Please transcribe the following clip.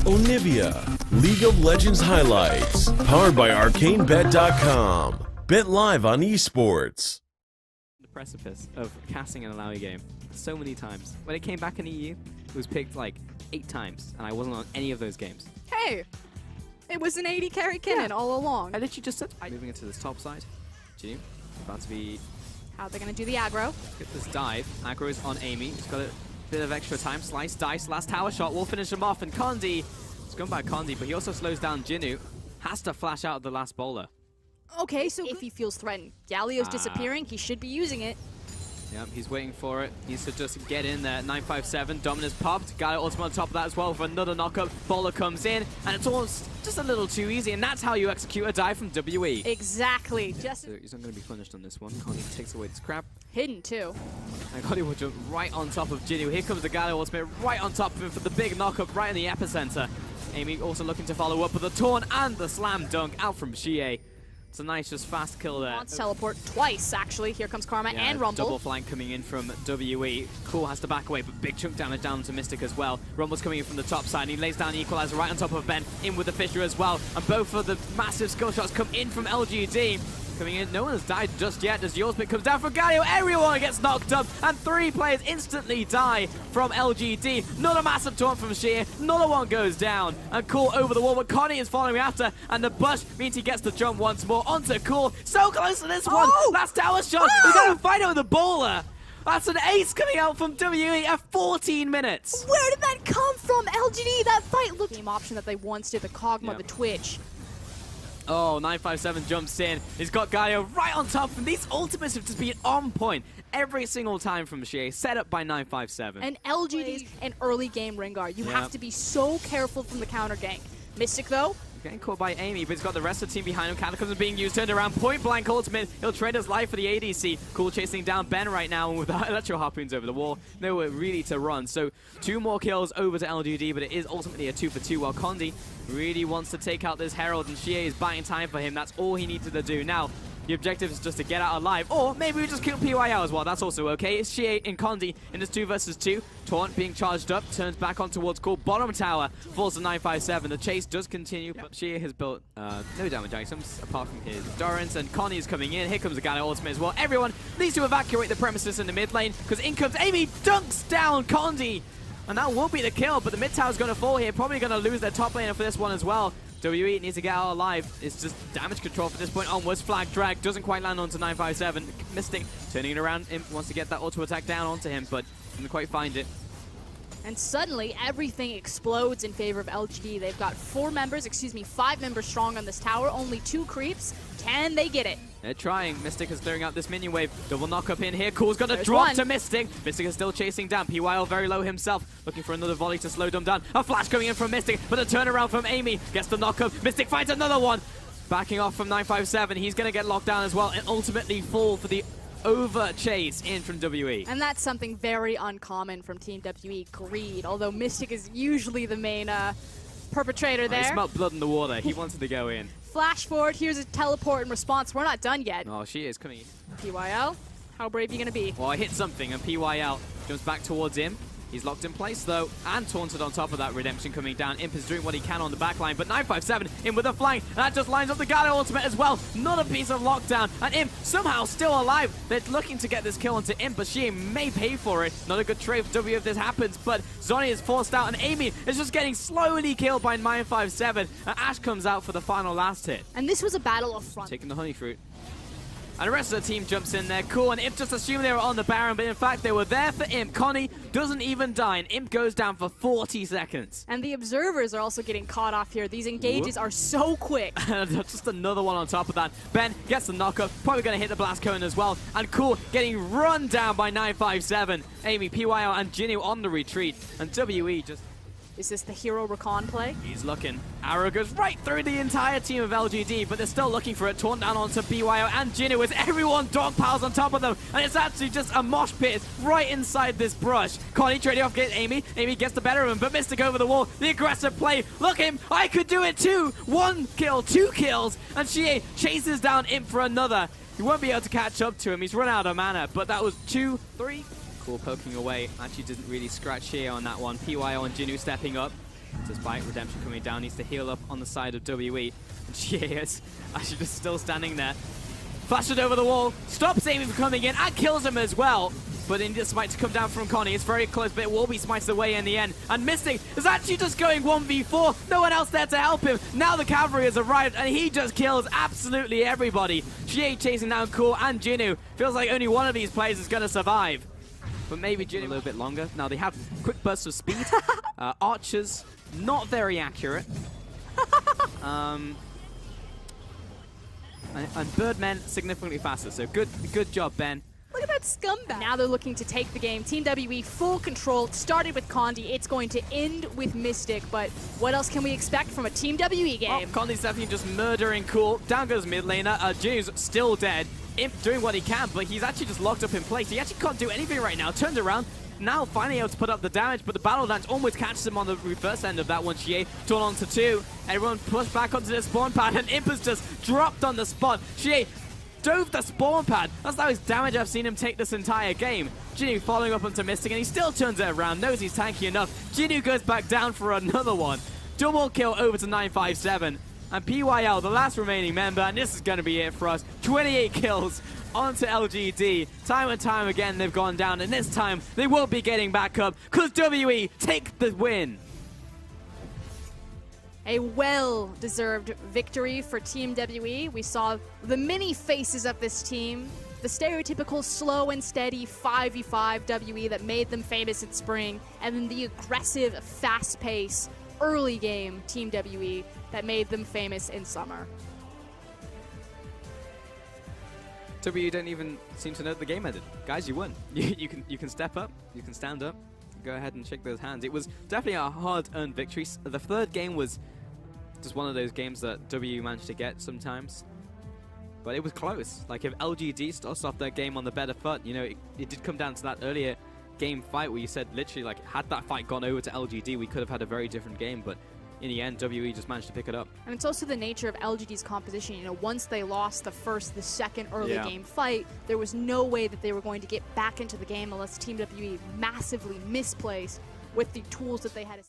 Onivia, League of Legends highlights, powered by ArcaneBet.com. Bet live on esports. The precipice of casting an Alawi game so many times. When it came back in EU, it was picked like 8 times, and I wasn't on any of those games. Hey, it was an 80 carry cannon all along. I literally just said, moving into this top side. Jinu, about to be... How are they going to do the aggro? Get this dive. Aggro is on Amy. He's got a bit of extra time. Slice, dice, last tower shot will finish him off, and Kondi, it's gone by Kondi, but he also slows down Jinu. Has to flash out the last bowler. Okay, so if he feels threatened, Galio's disappearing, he should be using it. Yep, he's waiting for it. Needs to just get in there. 957, Dominus popped. Galio ultimate on top of that as well for another knockup. Bowler comes in, and it's all just a little too easy, and that's how you execute a dive from WE. Exactly. Just So he's not going to be punished on this one. Kondi takes away this crap. hidden too. And Kondi will jump right on top of Jinu. Here comes the Galio ultimate right on top of him for the big knockup right in the epicenter. Amy also looking to follow up with the taunt and the slam dunk out from Xie. It's a nice, just fast kill there. Wants teleport twice, actually. Here comes Karma and Rumble. Double flank coming in from WE. Cool has to back away, but big chunk damage down to Mystic as well. Rumble's coming in from the top side, and he lays down the equalizer right on top of Ben, in with the Fissure as well. And both of the massive skill shots come in from LGD. Coming in, no one has died just yet as yours pick comes down from Galio. Everyone gets knocked up, and 3 players instantly die from LGD. Not a massive taunt from Sheer, another one goes down. And Cool over the wall, but Connie is following after, and the bush means he gets to jump once more onto Cool. So close to this one. Last tower shot. He's going to fight it with the bowler. That's an ace coming out from WE at 14 minutes. Where did that come from? LGD, that fight looked game option that they once did, the Kog'Maw, the Twitch. Oh, 957 jumps in. He's got Galio right on top, and these ultimates have just been on point every single time from Xie, set up by 957. And LGD's an early game ring guard. You have to be so careful from the counter gank. Mystic, though, Getting caught by Amy, but he's got the rest of the team behind him. Cataclysm being used, turned around, point blank ultimate. He'll trade his life for the ADC. Cool chasing down Ben right now, and with the electro harpoons over the wall, nowhere really to run. So 2 more kills over to LGD, but it is ultimately a 2 for 2, while Kondi really wants to take out this Herald, and Xie is buying time for him. That's all he needed to do. Now, the objective is just to get out alive, or maybe we just kill PYL as well. That's also okay. It's Xie and Kondi in this 2 versus 2. Taunt being charged up, turns back on towards Cool. Bottom tower falls to 957. The chase does continue, but Xie has built no damage items apart from his endurance, and Connie is coming in. Here comes the Galio ultimate as well. Everyone needs to evacuate the premises in the mid lane, because in comes Amy, dunks down Kondi. And that will be the kill, but the mid tower is going to fall here. Probably going to lose their top laner for this one as well. WE needs to get out alive. It's just damage control from this point onwards. Flag drag doesn't quite land onto 957. Mystic turning it around. Imp wants to get that auto attack down onto him, but doesn't quite find it. and suddenly everything explodes in favor of LGD. They've got 5 members strong on this tower, only 2 creeps. Can they get it? They're trying. Mystic is clearing out this minion wave. Double knock up in here. Cool's got a There's drop one. to Mystic. Mystic is still chasing down. PYL very low himself. Looking for another volley to slow them down. A flash coming in from Mystic, but a turnaround from Amy. Gets the knock up. Mystic finds another one. Backing off from 957. He's going to get locked down as well and ultimately fall for the over chase in from WE. And that's something very uncommon from Team WE, greed. Although Mystic is usually the main perpetrator there. He smelled blood in the water. He wanted to go in. Flash forward, here's a teleport in response. We're not done yet. Oh, she is coming in. PYL, how brave are you going to be? Well, I hit something, and PYL jumps back towards him. He's locked in place, though, and taunted on top of that. Redemption coming down. Imp is doing what he can on the backline, but 957 in with a flank. And that just lines up the Galio ultimate as well. Not a piece of lockdown, and Imp somehow still alive. They're looking to get this kill onto Imp, but she may pay for it. Not a good trade for W if this happens, but Zonny is forced out, and Amy is just getting slowly killed by 957. And Ash comes out for the final last hit. And this was a battle of front. Taking the honey fruit. And the rest of the team jumps in there. Cool, and Imp just assumed they were on the Baron, but in fact they were there for Imp. Connie doesn't even die, and Imp goes down for 40 seconds. And the observers are also getting caught off here. These engages are so quick. Just another one on top of that. Ben gets the knockup, probably going to hit the blast cone as well. And Cool getting run down by 957. Amy, PYL, and Jinu on the retreat. And WE just... Is this the hero recon play? He's looking. Arrow goes right through the entire team of LGD, but they're still looking for it. Torn down onto BYO and Jinu as everyone dog piles on top of them. And it's actually just a mosh pit right inside this brush. Connie trading off against Amy. Amy gets the better of him, but Mystic over the wall. The aggressive play. Look him. I could do it too. 1 kill, 2 kills. And Xie chases down Imp for another. He won't be able to catch up to him. He's run out of mana, but that was 2, 3. Cool poking away. Actually didn't really scratch here on that one. PYO and Jinu stepping up. Despite Redemption coming down, needs to heal up on the side of WE. And she is actually just still standing there. Flashed it over the wall, stops Amy from coming in, and kills him as well. But in the smite to come down from Connie, it's very close, but it will be smites away in the end. And Mystic is actually just going 1v4. No one else there to help him. Now the cavalry has arrived, and he just kills absolutely everybody. Xie chasing down Cool and Jinu. Feels like only one of these players is going to survive. But maybe Jinu a little bit longer. Now they have quick bursts of speed. Archers, not very accurate. And Birdmen significantly faster. So good job, Ben. Look at that scumbag. Now they're looking to take the game. Team WE full control. It started with Condi. It's going to end with Mystic. But what else can we expect from a Team WE game? Oh, Condi's definitely just murdering Cool. Down goes mid laner. Jinu's still dead. Imp doing what he can, but he's actually just locked up in place. He actually can't do anything right now. Turns around. Now finally able to put up the damage, but the Battle Dance almost catches him on the reverse end of that one. Xie torn on to 2. Everyone pushed back onto the spawn pad, and Imp has just dropped on the spot. Xie dove the spawn pad. That's the most damage I've seen him take this entire game. Jinu following up onto Mystic, and he still turns it around. Knows he's tanky enough. Jinu goes back down for another one. Double kill over to 957. And PYL, the last remaining member, and this is going to be it for us. 28 kills onto LGD. Time and time again, they've gone down, and this time they won't be getting back up because WE take the win. A well-deserved victory for Team WE. We saw the many faces of this team, the stereotypical slow and steady 5v5 WE that made them famous in spring, and then the aggressive, fast-paced, early game Team WE that made them famous in summer. WE don't even seem to know the game ended. Guys, you won. You can step up, you can stand up, go ahead and shake those hands. It was definitely a hard-earned victory. The third game was just one of those games that WE managed to get sometimes. But it was close. Like, if LGD starts off their game on the better foot, you know, it did come down to that earlier game fight where you said literally, like, had that fight gone over to LGD, we could have had a very different game. But in the end, WE just managed to pick it up. And it's also the nature of LGD's composition. You know, once they lost the second early game fight, there was no way that they were going to get back into the game unless Team WE massively misplaced with the tools that they had.